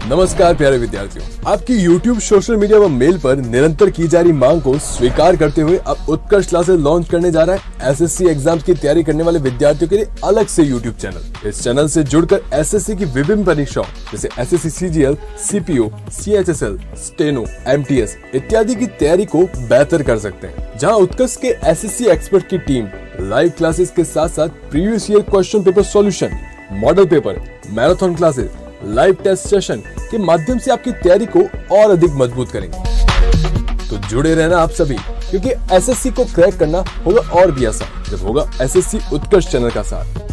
नमस्कार प्यारे विद्यार्थियों, आपकी YouTube, सोशल मीडिया व मेल पर निरंतर की जा रही मांग को स्वीकार करते हुए अब उत्कर्ष क्लासेस लॉन्च करने जा रहा है एसएससी एग्जाम्स की तैयारी करने वाले विद्यार्थियों के लिए अलग से YouTube चैनल। इस चैनल से जुड़कर एसएससी की विभिन्न परीक्षाओं जैसे SSC CGL, CPO, CHSL, steno, MTS इत्यादि की तैयारी को बेहतर कर सकते हैं, जहाँ उत्कर्ष के एसएससी एक्सपर्ट की टीम लाइव क्लासेस के साथ साथ previous year question paper solution, model paper, marathon classes, live test session के माध्यम से आपकी तैयारी को और अधिक मजबूत करेंगे। तो जुड़े रहना आप सभी, क्योंकि एसएससी को क्रैक करना होगा और भी आसान जब होगा एसएससी उत्कर्ष चैनल का साथ।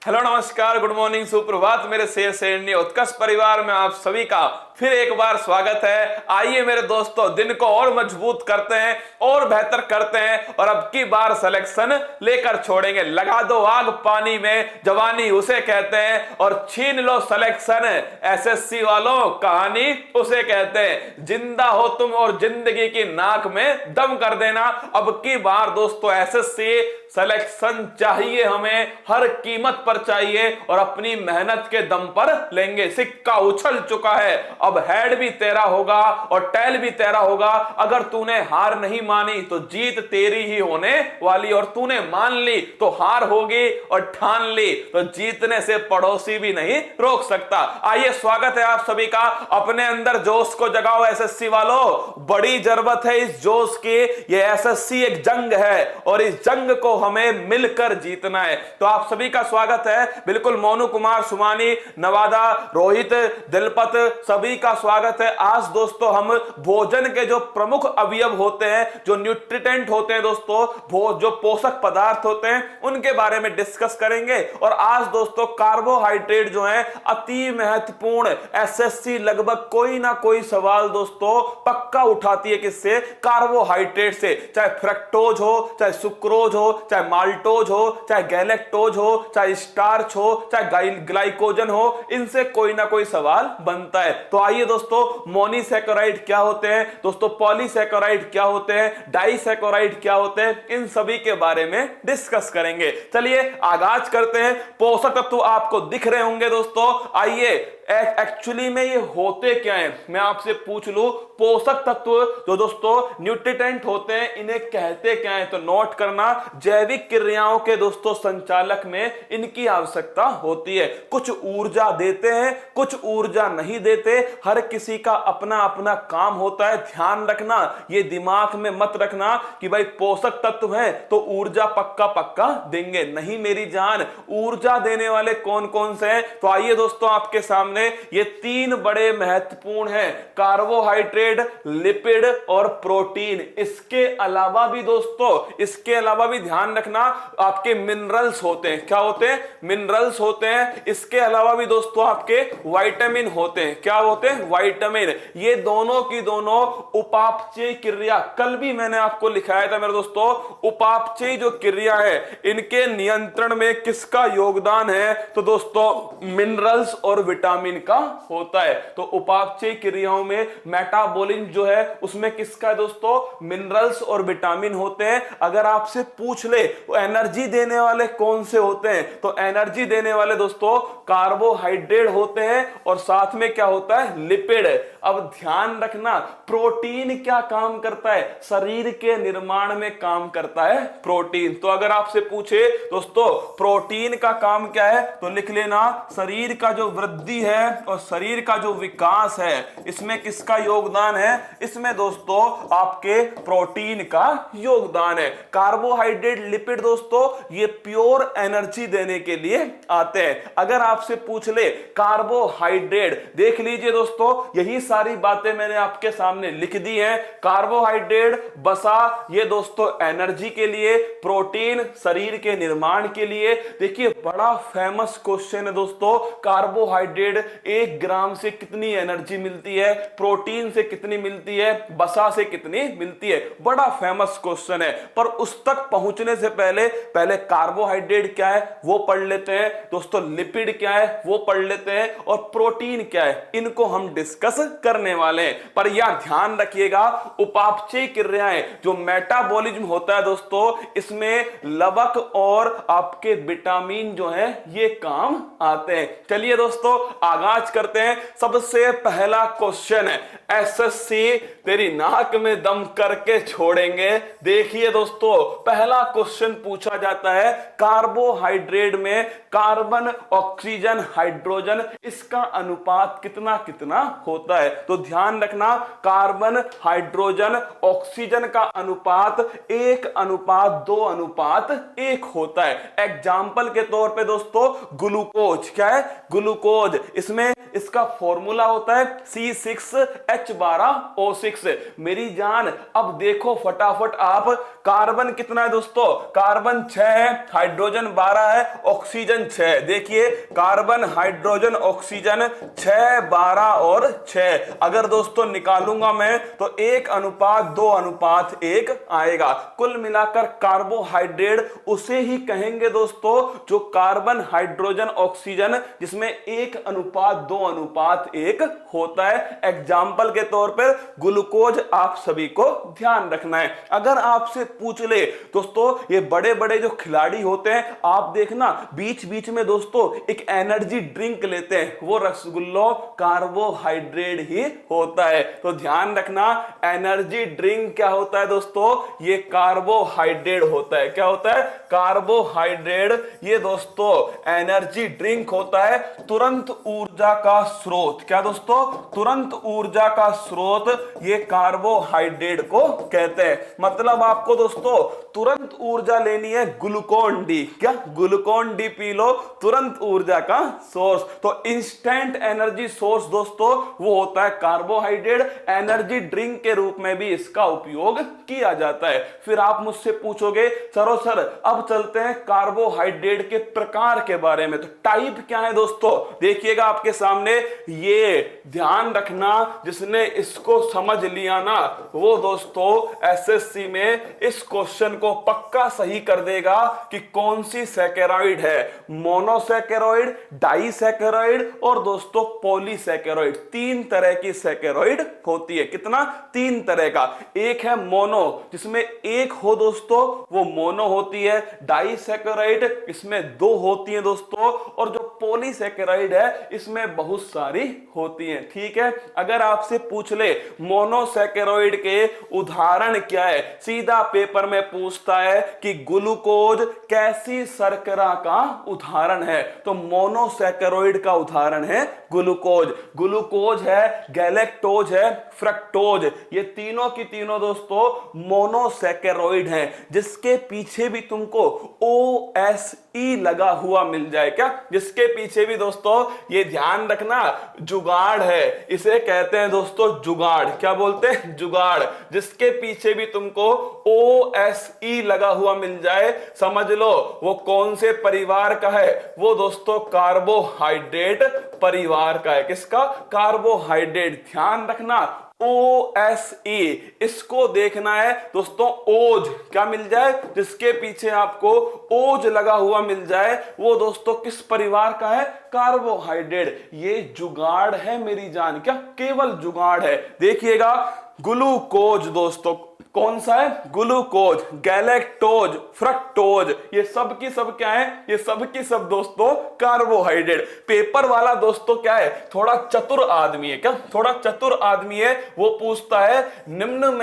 हेलो, नमस्कार, गुड मॉर्निंग, सुप्रभात मेरे शेर शेरनी उत्कर्ष परिवार में आप सभी का फिर एक बार स्वागत है। आइए मेरे दोस्तों, दिन को और मजबूत करते हैं और बेहतर करते हैं और अब की बार सिलेक्शन लेकर छोड़ेंगे। लगा दो आग पानी में, जवानी उसे कहते हैं, और छीन लो सिलेक्शन एसएससी वालों, कहानी उसे कहते हैं। जिंदा हो तुम और जिंदगी की नाक में दम कर देना। अब की बार दोस्तों एसएससी सिलेक्शन चाहिए, हमें हर कीमत पर चाहिए और अपनी मेहनत के दम पर लेंगे। सिक्का उछल चुका है, अब हेड भी तेरा होगा और टेल भी तेरा होगा। अगर तूने हार नहीं मानी तो जीत तेरी ही होने वाली, और तूने मान ली तो हार होगी, और ठान ली तो जीतने से पड़ोसी भी नहीं रोक सकता। आइए, स्वागत है आप सभी का। अपने अंदर जोश को जगाओ एसएससी वालों, बड़ी जरूरत है इस जोश की। ये एसएससी एक जंग है और इस जंग को हमें मिलकर जीतना है। तो आप सभी का स्वागत है। बिल्कुल मोनू कुमार, सुमानी, नवादा, रोहित, दिलपत, सभी का स्वागत है। आज दोस्तों हम भोजन के जो प्रमुख अवयव होते हैं, जो न्यूट्रिएंट होते हैं दोस्तों, जो पोषक पदार्थ होते हैं, उनके बारे में डिस्कस करेंगे। और आज दोस्तों कार्बोहाइड्रेट जो है अति महत्वपूर्ण, एसएससी लगभग कोई ना कोई सवाल दोस्तों पक्का उठाती है। किससे? कार्बोहाइड्रेट से। चाहे फ्रक्टोज हो, चाहे सुक्रोज हो, चाहे माल्टोज हो, चाहे गैलेक्टोज हो, चाहे स्टार्च हो, चाहे ग्लाइकोजन हो, इनसे कोई ना कोई सवाल बनता है। तो आइए दोस्तों, मोनोसैकेराइड क्या होते हैं दोस्तों, पॉलीसैकेराइड क्या होते हैं, डाइसैकेराइड क्या होते हैं, इन सभी के बारे में डिस्कस करेंगे। चलिए आगाज करते हैं। पोषक तत्व आपको दिख रहे होंगे दोस्तों। आइए, एक्चुअली में ये होते क्या हैं, मैं आपसे पूछ लूं। पोषक तत्व जो दोस्तों न्यूट्रिएंट होते हैं, इन्हें कहते क्या है? तो नोट करना, जैविक क्रियाओं के दोस्तों संचालक में इनकी आवश्यकता होती है। कुछ ऊर्जा देते हैं, कुछ ऊर्जा नहीं देते। हर किसी का अपना अपना काम होता है। ध्यान रखना, ये दिमाग में मत रखना कि भाई पोषक तत्व है तो ऊर्जा पक्का पक्का देंगे। नहीं मेरी जान, ऊर्जा देने वाले कौन कौन से हैं? तो आइए दोस्तों, आपके सामने ये तीन बड़े महत्वपूर्ण हैं, कार्बोहाइड्रेट, लिपिड और प्रोटीन। इसके अलावा भी दोस्तों, इसके अलावा भी ध्यान रखना, आपके मिनरल्स होते हैं। क्या होते हैं? मिनरल्स होते हैं। इसके अलावा भी दोस्तों आपके विटामिन होते हैं। क्या होते हैं? विटामिन। ये दोनों की दोनों उपापचय क्रिया, कल भी मैंने आपको लिखाया था मेरे दोस्तों, उपापचय जो क्रिया है, इनके नियंत्रण में किसका योगदान है? तो दोस्तों मिनरल्स और विटामिन का होता है। तो उपापचय क्रियाओं में मेटाबॉलिज्म जो है उसमें किसका है दोस्तों? मिनरल्स और विटामिन होते हैं। अगर आपसे पूछ ले तो एनर्जी देने वाले कौन से होते हैं? तो एनर्जी देने वाले दोस्तों कार्बोहाइड्रेट होते हैं, और साथ में क्या होता है? लिपिड। अब ध्यान रखना, प्रोटीन क्या काम करता है? शरीर के निर्माण में काम करता है प्रोटीन। तो अगर आपसे पूछे दोस्तों प्रोटीन का काम क्या है, तो लिख लेना, शरीर का जो वृद्धि है और शरीर का जो विकास है, इसमें किसका योगदान है? इसमें दोस्तों आपके प्रोटीन का योगदान है। कार्बोहाइड्रेट, लिपिड दोस्तों ये प्योर एनर्जी देने के लिए आते हैं। अगर आपसे पूछ ले कार्बोहाइड्रेट, देख लीजिए दोस्तों, यही सारी बातें मैंने आपके सामने लिख दी हैं। कार्बोहाइड्रेट, बसा, ये दोस्तों एनर्जी के लिए, प्रोटीन शरीर के निर्माण के लिए। देखिए बड़ा फेमस क्वेश्चन है दोस्तों, कार्बोहाइड्रेट 1 ग्राम से कितनी एनर्जी मिलती है, प्रोटीन से कितनी मिलती है, बसा से कितनी मिलती है? बड़ा फेमस क्वेश्चन है। पर उस तक पहुंचने से पहले कार्बोहाइड्रेट क्या है वो पढ़ पढ़ लेते हैं दोस्तों, लिपिड क्या है वो पढ़ लेते हैं, और प्रोटीन क्या है इनको हम डिस्कस करने वाले हैं। पर यह ध्यान रखिएगा, उपापचय क्रियाएं जो मेटाबॉलिज्म होता है दोस्तों, इसमें लवक और आपके विटामिन जो है ये काम आते हैं। चलिए दोस्तों आगाज करते हैं। सबसे पहला क्वेश्चन है, एसएससी तेरी नाक में दम करके छोड़ेंगे। देखिए दोस्तों, पहला क्वेश्चन पूछा जाता है कार्बोहाइड्रेट में कार्बन, ऑक्सीजन, हाइड्रोजन, इसका अनुपात कितना कितना होता है। तो ध्यान रखना, कार्बन, हाइड्रोजन, ऑक्सीजन का अनुपात 1:2:1 होता है। एग्जाम्पल के तौर पे दोस्तों, ग्लूकोज क्या है, ग्लूकोज, इसमें इसका फॉर्मूला होता है C6H12O6। मेरी जान अब देखो फटाफट आप, कार्बन कितना है दोस्तों, कार्बन 6 है, हाइड्रोजन 12 है, ऑक्सीजन 6 है। देखिए कार्बन, हाइड्रोजन, ऑक्सीजन 6, 12 और 6। अगर दोस्तों निकालूंगा मैं तो 1:2:1 आएगा। कुल मिलाकर कार्बोहाइड्रेट उसे ही कहेंगे दोस्तों जो कार्बन, हाइड्रोजन, ऑक्सीजन जिसमें 1:2:1 होता है। एग्जाम्पल के तौर पर ग्लूकोज आप सभी को ध्यान रखना है। अगर आपसे पूछ ले दोस्तों, ये बड़े बड़े जो खिलाड़ी होते हैं, आप देखना बीच बीच में दोस्तों एक एनर्जी ड्रिंक लेते हैं, वो रसगुल्लो कार्बोहाइड्रेट ही होता है। तो ध्यान रखना, एनर्जी ड्रिंक क्या होता है दोस्तों, ये कार्बोहाइड्रेट होता है। क्या होता है, कार्बोहाइड्रेट। ये दोस्तों एनर्जी ड्रिंक होता है, तुरंत ऊर्जा का स्रोत। क्या दोस्तों, तुरंत ऊर्जा का स्रोत ये कार्बोहाइड्रेट को कहते हैं। मतलब आपको दोस्तों तुरंत ऊर्जा लेनी है, ग्लूकोन डी, क्या ग्लूकोन डी पी लो, तुरंत ऊर्जा का सोर्स। तो इंस्टेंट एनर्जी सोर्स दोस्तों वो होता है कार्बोहाइड्रेट। एनर्जी ड्रिंक के रूप में भी इसका उपयोग किया जाता है। फिर आप मुझसे पूछोगे सरो सर अब चलते हैं कार्बोहाइड्रेट के प्रकार के बारे में, तो टाइप क्या है दोस्तों, देखिएगा आपके सामने। ये ध्यान रखना, जिसने इसको समझ लिया ना वो दोस्तों एसएससी में इस क्वेश्चन को पक्का सही कर देगा कि कौन सी सैकेरॉइड है। मोनोसैकेरॉइड, डाइसैकेरॉइड और दोस्तों पॉलीसैकेरॉइड। 3 तरह की सैकेरॉइड होती है। कितना, 3 तरह का। एक है मोनो, जिसमें एक हो दोस्तों वो मोनो होती है। डाइसैकेरॉइड इसमें 2 होती है दोस्तों, और जो पॉलीसैकेराइड है इसमें बहुत सारी होती हैं। ठीक है, अगर आपसे पूछ ले मोनोसैकेरॉइड के उदाहरण क्या है, सीधा पेपर में पूछता है कि ग्लूकोज कैसी शर्करा का उदाहरण है, तो मोनोसैकेरॉइड का उदाहरण है ग्लूकोज। ग्लूकोज है, गैलेक्टोज है, फ्रक्टोज, ये तीनों की तीनों दोस्तों मोनोसैकेरॉइड हैं, जिसके पीछे भी तुमको OSE लगा हुआ मिल जाए। क्या, जिसके पीछे भी दोस्तों ये ध्यान रखना जुगाड़ है, इसे कहते हैं दोस्तों जुगाड़। क्या बोलते हैं, जुगाड़। जिसके पीछे भी तुमको OSE लगा हुआ मिल जाए, समझ लो वो कौन से परिवार का है, वो दोस्तों कार्बोहाइड्रेट परिवार का है। किसका, कार्बोहाइड्रेट। ध्यान रखना OSE, इसको देखना है दोस्तों। ओज क्या मिल जाए, जिसके पीछे आपको ओज लगा हुआ मिल जाए, वो दोस्तों किस परिवार का है, कार्बोहाइड्रेट। ये जुगाड़ है मेरी जान, क्या केवल जुगाड़ है। देखिएगा ग्लूकोज दोस्तों कौन सा है, ग्लूकोज, गैलेक्टोज, फ्रक्टोज, ये सब की सब क्या है, ये सब की सब दोस्तों कार्बोहाइड्रेट। पेपर वाला दोस्तों क्या है, थोड़ा चतुर आदमी है। क्या, थोड़ा चतुर आदमी है, वो पूछता है निम्न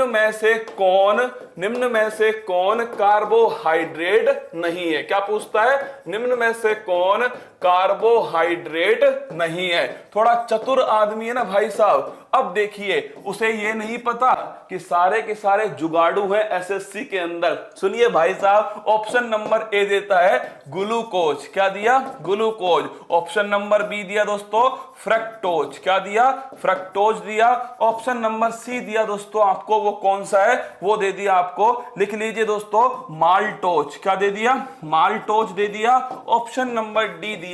में से कौन कार्बोहाइड्रेट नहीं है। क्या पूछता है, निम्न में से कौन कार्बोहाइड्रेट नहीं है। थोड़ा चतुर आदमी है ना भाई साहब। अब देखिए उसे ये नहीं पता कि सारे के सारे जुगाड़ू हैं एसएससी के अंदर। सुनिए भाई साहब, ऑप्शन नंबर ए देता है ग्लूकोज। क्या दिया, ग्लूकोज। ऑप्शन नंबर बी दिया दोस्तों फ्रक्टोज। क्या दिया, फ्रक्टोज दिया। ऑप्शन नंबर सी दिया दोस्तों आपको, वो कौन सा है, वो दे दिया आपको, लिख लीजिए दोस्तों माल्टोज। क्या दे दिया, माल्टोज दे दिया। ऑप्शन नंबर डी दिया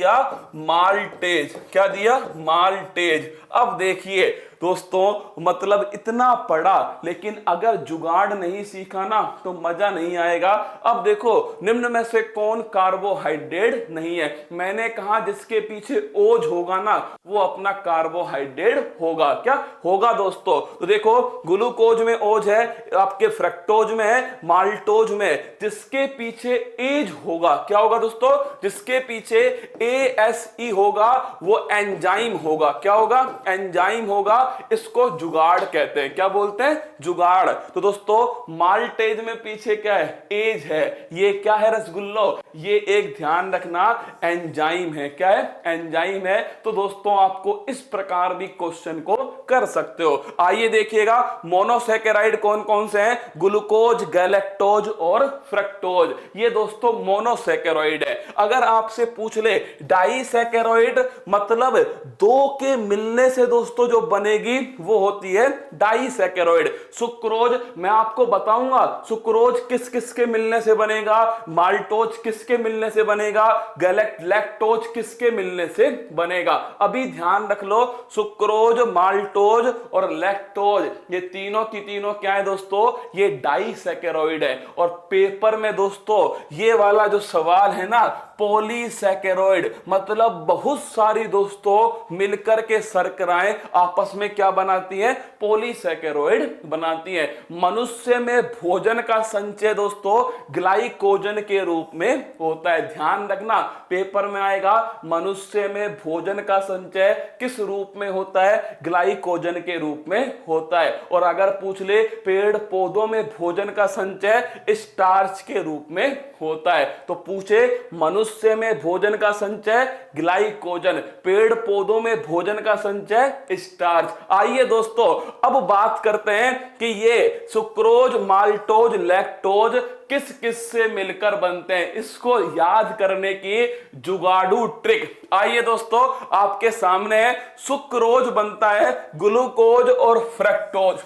माल्टेज। क्या दिया, माल्टेज। अब देखिए दोस्तों मतलब इतना पढ़ा लेकिन अगर जुगाड़ नहीं सीखा ना तो मजा नहीं आएगा। अब देखो निम्न में से कौन कार्बोहाइड्रेट नहीं है? मैंने कहा जिसके पीछे ओज होगा ना वो अपना कार्बोहाइड्रेट होगा। क्या होगा दोस्तों? तो देखो ग्लूकोज में ओज है, आपके फ्रक्टोज में है, माल्टोज में। जिसके पीछे एज होगा क्या होगा दोस्तों? जिसके पीछे ASE होगा वो एंजाइम होगा। क्या होगा? एंजाइम होगा। इसको जुगाड़ कहते हैं। क्या बोलते हैं? जुगाड़। तो दोस्तों माल्टेज में पीछे क्या है? एज है। ये क्या है रसगुल्लो? ये एक ध्यान रखना एंजाइम है। क्या है? एंजाइम है। तो दोस्तों आपको इस प्रकार भी क्वेश्चन को कर सकते हो। आइए देखिएगा मोनोसैकेराइड कौन कौन से हैं? ग्लूकोज, गैलेक्टोज और फ्रक्टोज। ये दोस्तों मोनोसैकेराइड है। अगर आपसे पूछ ले डाइसैकेराइड मतलब दो के मिलने से दोस्तों जो बनेगी वो होती है डाइसैकेराइड। सुक्रोज मैं आपको बताऊंगा सुक्रोज किस किस के मिलने से बनेगा, माल्टोज किसके मिलने से बनेगा, लैक्टोज किसके मिलने से बनेगा। अभी ध्यान रख लो सुक्रोज, माल्टोज और लैक्टोज ये तीनों की तीनों क्या है दोस्तों? ये डाइसैकेराइड है। और पेपर में दोस्तों ये वाला जो सवाल है ना पॉलीसैकेराइड मतलब बहुत सारी दोस्तों मिलकर के शर्कराएं आपस में क्या बनाती हैं? पॉलीसैकेराइड बनाती हैं। मनुष्य में भोजन का संचय दोस्तों ग्लाइकोजन के रूप में होता है। ध्यान रखना पेपर में आएगा मनुष्य में भोजन का संचय किस रूप में होता है? ग्लाइकोजन के रूप में होता है। और अगर पूछ ले पेड़ पौधों में भोजन का संचय स्टार्च के रूप में होता है। तो पूछे मनुष्य में भोजन का संचय ग्लाइकोजन, पेड़ पौधों में भोजन का संचय स्टार्च। आइए दोस्तों अब बात करते हैं कि ये सुक्रोज, माल्टोज, लैक्टोज किस किस से मिलकर बनते हैं। इसको याद करने की जुगाड़ू ट्रिक आइए दोस्तों आपके सामने है। सुक्रोज बनता है ग्लूकोज और फ्रक्टोज।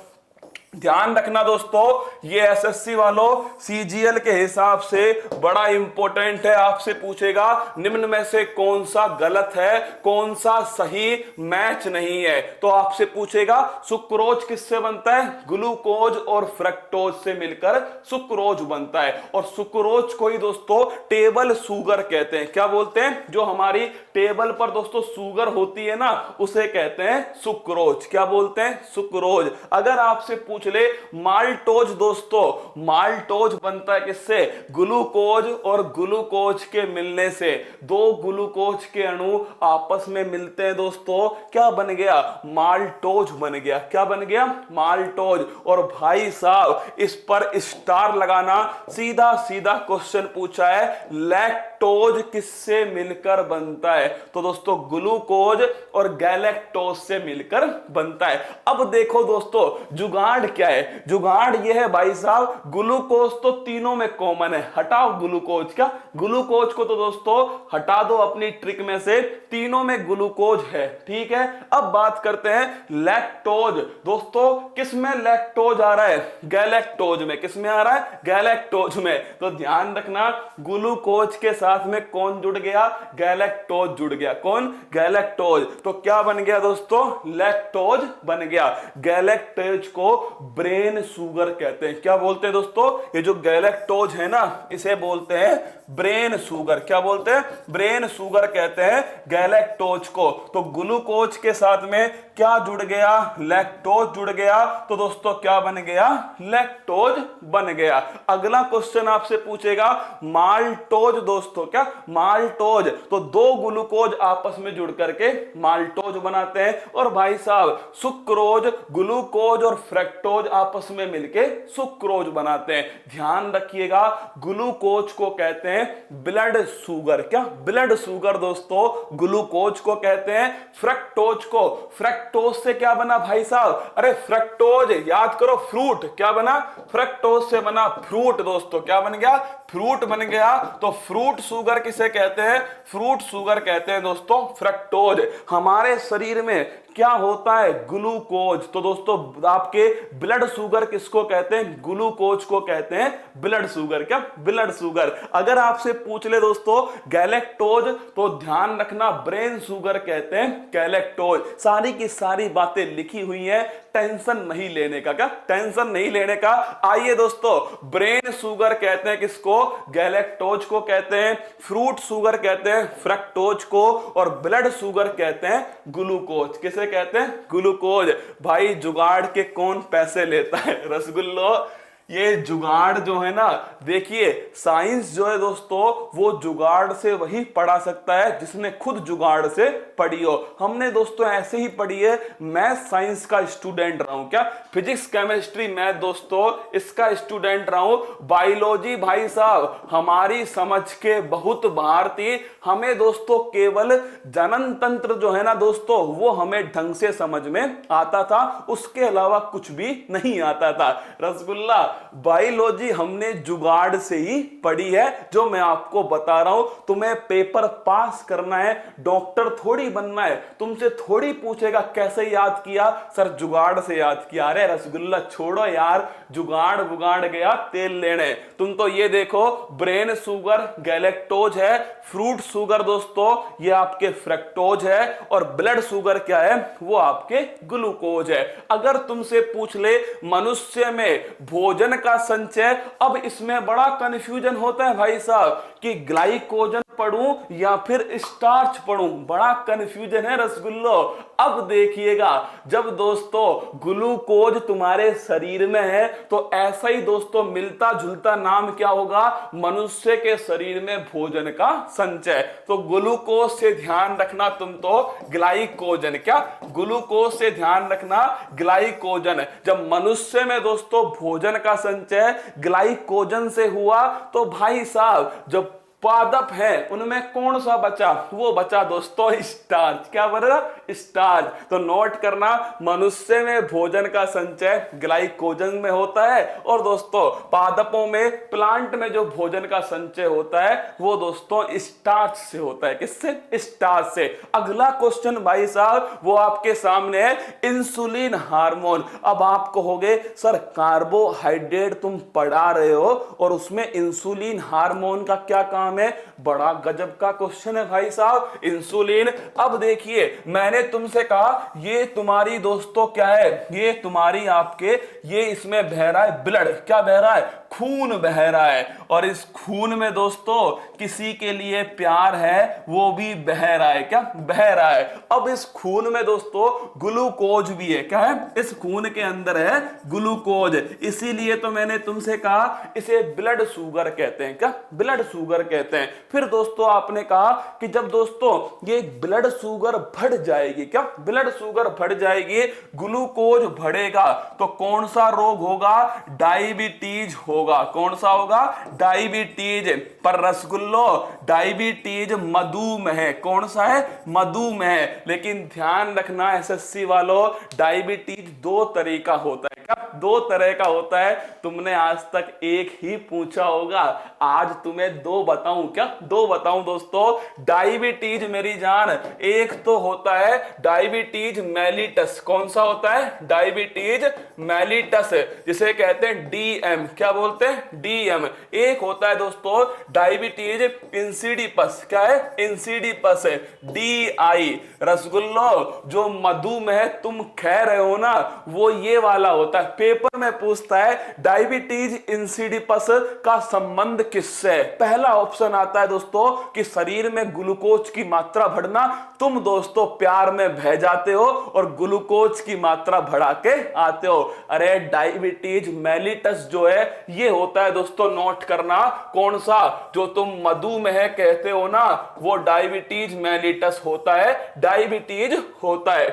ध्यान रखना दोस्तों ये एसएससी वालों CGL के हिसाब से बड़ा इंपॉर्टेंट है। आपसे पूछेगा निम्न में से कौन सा गलत है, कौन सा सही मैच नहीं है। तो आपसे पूछेगा सुक्रोज किससे बनता है? ग्लूकोज और फ्रक्टोज से मिलकर सुक्रोज बनता है। और सुक्रोज को ही दोस्तों टेबल शुगर कहते हैं। क्या बोलते हैं? जो हमारी टेबल पर दोस्तों शुगर होती है ना उसे कहते हैं सुक्रोज। क्या बोलते हैं? सुक्रोज। अगर आपसे पूछ ले माल्टोज दोस्तों माल्टोज बनता है किससे? ग्लूकोज और ग्लूकोज के मिलने से। दो ग्लूकोज के अणु आपस में मिलते हैं दोस्तों, क्या बन गया? माल्टोज बन गया। क्या बन गया? माल्टोज। और भाई साहब इस पर स्टार लगाना, सीधा सीधा क्वेश्चन पूछा है लैक्टोज किससे मिलकर बनता है? तो दोस्तों ग्लूकोज और गैलेक्टोज से मिलकर बनता है। अब देखो दोस्तों जुगाड़ क्या है? जुगाड़ यह है भाई साहब ग्लूकोज तो तीनों में कॉमन है। हटाओ ग्लूकोज। क्या ग्लूकोज को तो दोस्तों हटा दो अपनी ट्रिक में से, तीनों में ग्लूकोज है। ठीक है अब बात करते हैं लैक्टोज। दोस्तों किस में लैक्टोज आ रहा है? गैलेक्टोज में। किस में आ रहा है? गैलेक्टोज में। तो ध्यान रखना ग्लूकोज के साथ में कौन जुड़ गया? गैलेक्टोज जुड़ गया। कौन? गैलेक्टोज। तो क्या बन गया दोस्तों? लैक्टोज बन गया। गैलेक्टोज को ब्रेन शुगर कहते हैं। क्या बोलते हैं दोस्तों? ये जो गैलेक्टोज है ना इसे बोलते हैं ब्रेन शुगर। क्या बोलते हैं? ब्रेन शुगर कहते हैं गैलेक्टोज को। तो ग्लूकोज के साथ में क्या जुड़ गया? लैक्टोज जुड़ गया। तो दोस्तों क्या बन गया? लैक्टोज बन गया। अगला क्वेश्चन आपसे पूछेगा माल्टोज। दोस्तों क्या? माल्टोज तो दो ग्लूकोज आपस में जुड़ करके माल्टोज बनाते हैं। और भाई साहब सुक्रोज, ग्लूकोज और फ्रक्टोज आपस में मिलके सुक्रोज बनाते हैं। ध्यान रखिएगा ग्लूकोज को कहते हैं ब्लड शुगर। क्या? ब्लड शुगर दोस्तों ग्लूकोज को कहते हैं। फ्रक्टोज को, फ्रक्टोज से क्या बना भाई साहब? अरे फ्रक्टोज याद करो फ्रूट। क्या बना? फ्रक्टोज से बना फ्रूट। दोस्तों क्या बन गया? फ्रूट बन गया। तो फ्रूट शुगर किसे कहते हैं? फ्रूट शुगर कहते हैं दोस्तों फ्रक्टोज। हमारे शरीर में क्या होता है? ग्लूकोज। तो दोस्तों आपके ब्लड शुगर किसको कहते हैं? ग्लूकोज को कहते हैं ब्लड शुगर। क्या? Blood sugar. अगर आपसे पूछ ले दोस्तों गैलेक्टोज, तो ध्यान रखना ब्रेन शुगर कहते हैं गैलेक्टोज। सारी की सारी बातें लिखी हुई हैं, टेंशन नहीं लेने का। क्या? टेंशन नहीं लेने का। आइए दोस्तों, ब्रेन शुगर कहते हैं किसको? गैलेक्टोज को कहते हैं। फ्रूट शुगर कहते हैं फ्रक्टोज को, और ब्लड शुगर कहते हैं ग्लूकोज। किसे कहते हैं? ग्लूकोज। भाई जुगाड़ के कौन पैसे लेता है? रसगुल्लो। ये जुगाड़ जो है ना, देखिए साइंस जो है दोस्तों, वो जुगाड़ से वही पढ़ा सकता है जिसने खुद जुगाड़ से पढ़ी हो। हमने दोस्तों ऐसे ही पढ़ी है, मैथ साइंस का स्टूडेंट रहा हूं। क्या? फिजिक्स केमिस्ट्री मैथ दोस्तों इसका स्टूडेंट रहा हूं। बायोलॉजी भाई साहब हमारी समझ के बहुत बाहर थी। हमें दोस्तों केवल जनन तंत्र जो है ना दोस्तों, वो हमें ढंग से समझ में आता था, उसके अलावा कुछ भी नहीं आता था। रसगुल्ला, बायोलॉजी हमने जुगाड़ से ही पढ़ी है, जो मैं आपको बता रहा हूं। तुम्हें पेपर पास करना है, डॉक्टर थोड़ी बनना है। तुमसे थोड़ी पूछेगा कैसे याद किया, सर जुगाड़ से याद किया। अरे रसगुल्ला छोड़ो यार, जुगाड़ बुगाड़ गया तेल लेने। तुम तो ये देखो, ब्रेन शुगर गैलेक्टोज है, फ्रूट शुगर दोस्तों ये आपके फ्रक्टोज है, और ब्लड शुगर क्या है? वो आपके ग्लूकोज है। अगर तुमसे पूछ ले मनुष्य में भोजन का संचय, अब इसमें बड़ा कंफ्यूजन होता है भाई साहब कि ग्लाइकोजन पढ़ूं या फिर स्टार्च पढ़ूं, बड़ा कंफ्यूजन है रसगुल्लो। अब देखिएगा, जब दोस्तों ग्लूकोज तुम्हारे शरीर में है, तो ऐसा ही दोस्तों मिलता जुलता नाम क्या होगा? मनुष्य के शरीर में भोजन का संचय। तो ग्लूकोज से ध्यान रखना तुम तो ग्लाइकोजन। क्या? ग्लूकोज से ध्यान रखना ग्लाइकोजन। जब मनुष्य में दोस्तों भोजन का संचय ग्लाइकोजन से हुआ, तो भाई साहब जब पादप है उनमें कौन सा बचा? वो बचा दोस्तों स्टार्च। क्या बना? स्टार्च। तो नोट करना, मनुष्य में भोजन का संचय ग्लाइकोजन में होता है, और दोस्तों पादपों में, प्लांट में जो भोजन का संचय होता है वो दोस्तों स्टार्च से होता है। किससे? स्टार्च से। अगला क्वेश्चन भाई साहब वो आपके सामने है, इंसुलिन हार्मोन। अब आप कहोगे सर कार्बोहाइड्रेट तुम पढ़ा रहे हो और उसमें इंसुलिन हार्मोन का क्या काम है? बड़ा गजब का क्वेश्चन है भाई साहब, इंसुलिन। अब देखिए मैंने तुमसे कहा ये तुम्हारी दोस्तों क्या है? ये तुम्हारी आपके, ये इसमें बह रहा है ब्लड। क्या बह रहा है? खून बह रहा है। और इस खून में दोस्तों किसी के लिए प्यार है, वो भी बह रहा है। क्या? बह रहा है। अब इस खून में दोस्तों ग्लूकोज भी है। क्या है? इस खून के अंदर है ग्लूकोज। इसीलिए तो मैंने तुमसे कहा इसे ब्लड शुगर कहते हैं। क्या? ब्लड शुगर कहते हैं। फिर दोस्तों आपने कहा कि जब दोस्तों ये ब्लड शुगर बढ़ जाएगी, क्या ब्लड शुगर बढ़ जाएगी, ग्लूकोज बढ़ेगा, तो कौन सा रोग होगा? डायबिटीज होगा। कौन सा होगा? डायबिटीज। पर रसगुल्लो डायबिटीज मधुमेह। कौन सा है? मधुमेह। लेकिन ध्यान रखना एसएससी वालों, डायबिटीज दो तरीका होता है। क्या? दो तरह का होता है। तुमने आज तक एक ही पूछा होगा, आज तुम्हें दो बताऊं। क्या? दो बताऊं दोस्तों। डायबिटीज मेरी जान, एक तो होता है डायबिटीज मेलिटस। कौन सा होता है? डायबिटीज मेलिटस, जिसे कहते हैं डीएम। क्या बोलते हैं? डीएम। एक होता है दोस्तों डायबिटीज इंसिडिपस। क्या है? इंसिडिपस है, डीआई। रसगुल्लो जो मधुमेह तुम कह रहे हो ना, वो ये वाला होता है। पेपर में पूछता है डायबिटीज इंसिडिपस का संबंध किससे? पहला ऑप्शन आता है दोस्तों कि शरीर में ग्लूकोज की मात्रा बढ़ना। तुम दोस्तों प्यार में बह जाते हो और ग्लूकोज की मात्रा बढ़ा के आते हो। अरे डायबिटीज मेलिटस जो है ये होता है दोस्तों, नोट करना, कौन सा? जो तुम मधुमेह कहते हो ना, वो डायबिटीज मेलिटस होता है, डायबिटीज होता है।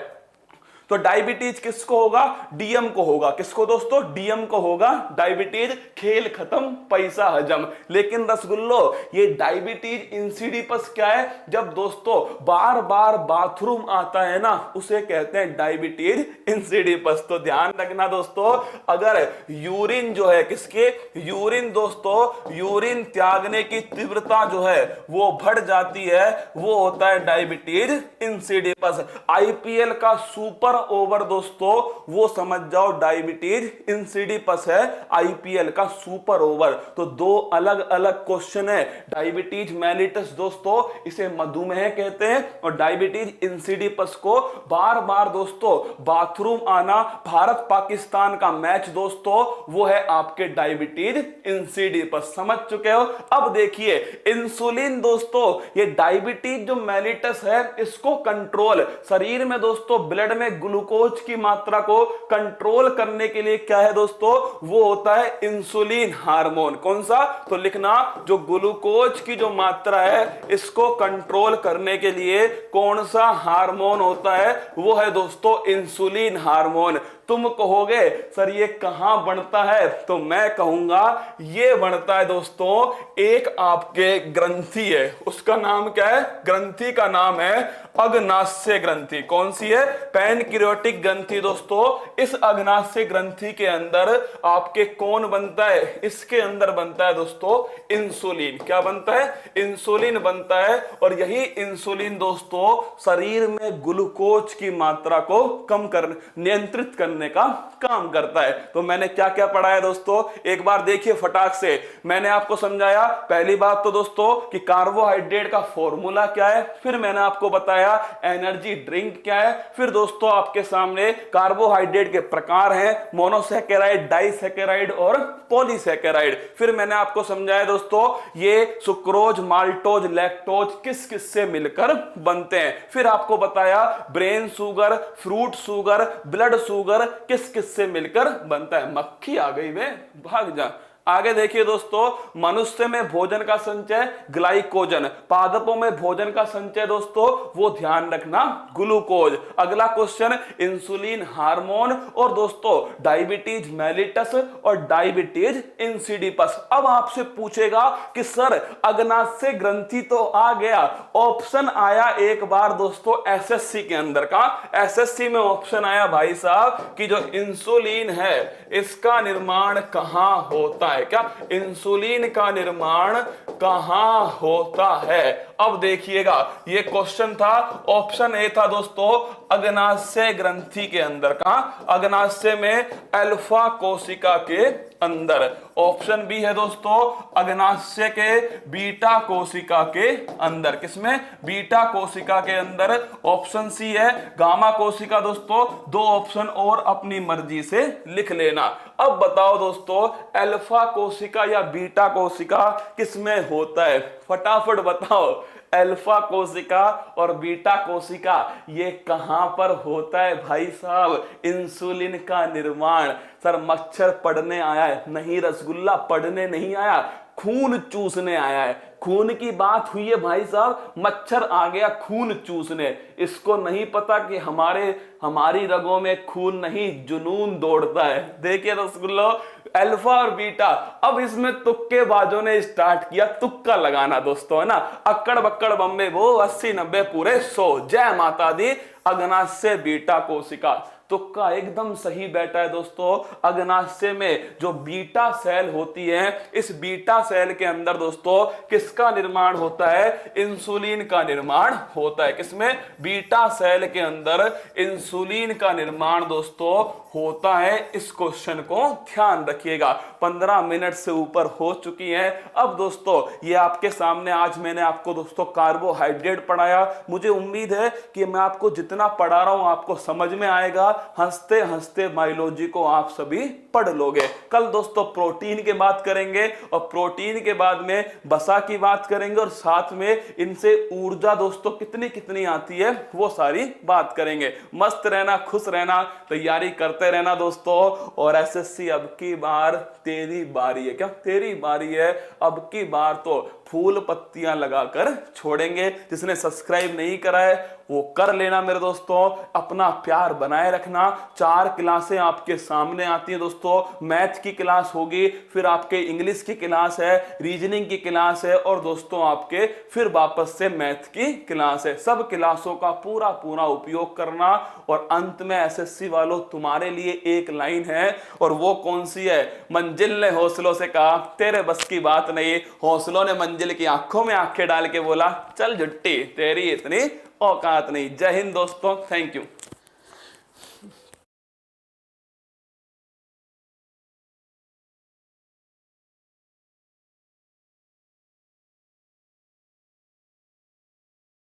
तो डायबिटीज किसको होगा? डीएम को होगा। किसको दोस्तों? डीएम को होगा डायबिटीज। खेल खत्म, पैसा हजम। लेकिन रसगुल्लो, ये डायबिटीज इंसिडिपस क्या है? जब दोस्तों बार बार बाथरूम आता है ना, उसे कहते हैं डायबिटीज इंसिडिपस। तो ध्यान रखना दोस्तों, अगर यूरिन जो है किसके, यूरिन दोस्तों, यूरिन त्यागने की तीव्रता जो है वो बढ़ जाती है, वो होता है डायबिटीज इंसिडिपस। आईपीएल का सुपर ओवर दोस्तों, वो समझ जाओ डायबिटीज इंसिडिपस है, आईपीएल का सुपर ओवर। तो दो अलग अलग क्वेश्चन है। डायबिटीज मेलिटस दोस्तों, इसे मधुमेह कहते हैं, और डायबिटीज इंसिडिपस को बार बार दोस्तों बाथरूम आना, भारत पाकिस्तान का मैच दोस्तों, वो है आपके डायबिटीज इंसिडिपस। समझ चुके हो? अब देखिए इंसुलिन दोस्तों, ये डायबिटीज जो मेलिटस है, इसको कंट्रोल, शरीर में दोस्तों ब्लड में ग्लूकोज की मात्रा को कंट्रोल करने के लिए क्या है दोस्तों? वो होता है इंसुलिन हार्मोन। कौन सा? तो लिखना, जो ग्लूकोज की जो मात्रा है इसको कंट्रोल करने के लिए कौन सा हार्मोन होता है? वो है दोस्तों इंसुलिन हार्मोन। तुम कहोगे सर ये कहां बनता है? तो मैं कहूंगा ये बनता है दोस्तों, एक आपके ग्रंथि है, उसका नाम क्या है? ग्रंथि का नाम है अग्नाशय ग्रंथि। कौन सी है? पैनक्रियाटिक ग्रंथि दोस्तों। इस अग्नाशय ग्रंथि के अंदर आपके कौन बनता है? इसके अंदर बनता है दोस्तों इंसुलिन। क्या बनता है? इंसुलिन बनता है। और यही इंसुलिन दोस्तों शरीर में ग्लूकोज की मात्रा को कम कर, नियंत्रित करने का काम करता है। तो मैंने क्या क्या पढ़ा है दोस्तों, एक बार देखिए फटाक से। मैंने आपको समझाया पहली बात तो दोस्तों कि कार्बोहाइड्रेट का फॉर्मूला क्या है, फिर मैंने आपको बताया एनर्जी ड्रिंक क्या है, फिर दोस्तों आपके सामने कार्बोहाइड्रेट के प्रकार हैं, मोनोसैकेराइड, डाइसैकेराइड और पॉलीसैकेराइड। फिर मैंने आपको समझाया दोस्तों ये सुक्रोज, माल्टोज, लैक्टोज किस किस से मिलकर बनते हैं। फिर आपको बताया brain sugar, fruit sugar, blood sugar किस किस से मिलकर बनता है। मक्खी आ गई बे, भाग जा। आगे देखिए दोस्तों, मनुष्य में भोजन का संचय ग्लाइकोजन, पादपों में भोजन का संचय दोस्तों वो ध्यान रखना ग्लूकोज। अगला क्वेश्चन इंसुलिन हार्मोन और दोस्तों डायबिटीज मेलिटस और डायबिटीज इंसिडिपस। अब आपसे पूछेगा कि सर अग्नाशय ग्रंथि तो आ गया, ऑप्शन आया एक बार दोस्तों एसएससी के अंदर का, एसएससी में ऑप्शन आया भाई साहब कि जो इंसुलिन है इसका निर्माण कहां होता है? क्या इंसुलिन का निर्माण कहां होता है? अब देखिएगा ये क्वेश्चन था, ऑप्शन ए था दोस्तों अग्नाशय ग्रंथि के अंदर का, अग्नाशय में अल्फा कोशिका के अंदर। ऑप्शन बी है दोस्तों अग्नाशय के बीटा कोशिका के अंदर। किसमें? बीटा कोशिका के अंदर। ऑप्शन सी है गामा कोशिका दोस्तों। दो ऑप्शन और अपनी मर्जी से लिख लेना। अब बताओ दोस्तों अल्फा कोशिका या बीटा कोशिका किसमें होता है? फटाफट बताओ। अल्फा कोशिका और बीटा कोशिका ये कहां पर होता है भाई साहब? इंसुलिन का निर्माण। सर मच्छर पढ़ने आया है? नहीं रसगुल्ला, पढ़ने नहीं आया, खून चूसने आया है। खून की बात हुई है भाई साहब, मच्छर आ गया खून चूसने। इसको नहीं पता कि हमारी रगों में खून नहीं जुनून दौड़ता है। देखिए रसगुल्लो, अल्फा और बीटा। अब इसमें तुक्केबाजों ने स्टार्ट किया तुक्का लगाना दोस्तों, है ना। अक्कड़ बक्कड़ बम्बे वो 80-90 पूरे 100। जय माता दी। अग्नाशय बीटा कोशिका, तुक्का एकदम सही बैठा है दोस्तों। अग्नाशय में जो बीटा सेल होती है, इस बीटा सेल के अंदर दोस्तों किसका निर्माण होता है? इंसुलिन का निर्माण होता है। किसमें? बीटा सेल के अंदर इंसुलिन का निर्माण दोस्तों होता है। इस क्वेश्चन को ध्यान रखिएगा। 15 मिनट से ऊपर हो चुकी है। अब दोस्तों ये आपके सामने आज मैंने आपको दोस्तों कार्बोहाइड्रेट पढ़ाया। मुझे उम्मीद है कि मैं आपको जितना पढ़ा रहा हूं आपको समझ में आएगा। हंसते हंसते बायोलॉजी को आप सभी पढ़ लोगे। कल दोस्तों प्रोटीन की बात करेंगे और प्रोटीन के बाद में वसा की बात करेंगे और साथ में इनसे ऊर्जा दोस्तों कितनी कितनी आती है वो सारी बात करेंगे। मस्त रहना, खुश रहना, तैयारी करते रहना दोस्तों। और एसएससी अब की बार तेरी बारी है। क्या तेरी बारी है? अब की बार तो फूल पत्तियां लगाकर छोड़ेंगे। जिसने सब्सक्राइब नहीं करा है वो कर लेना मेरे दोस्तों। अपना प्यार बनाए रखना। 4 क्लासें आपके सामने आती हैं दोस्तों। मैथ की क्लास होगी, फिर आपके इंग्लिश की क्लास है, रीजनिंग की क्लास है, और दोस्तों आपके फिर वापस से मैथ की क्लास है। सब क्लासों का पूरा पूरा उपयोग करना। और अंत में एसएससी वालों तुम्हारे लिए एक लाइन है, और वो कौन सी है? मंजिल ने हौसलों से कहा तेरे बस की बात नहीं। हौसलों ने मंजिल की आंखों में आंखें डाल के बोला चल झुट्टी, तेरी इतनी औकात नहीं। जय हिंद दोस्तों, थैंक यू।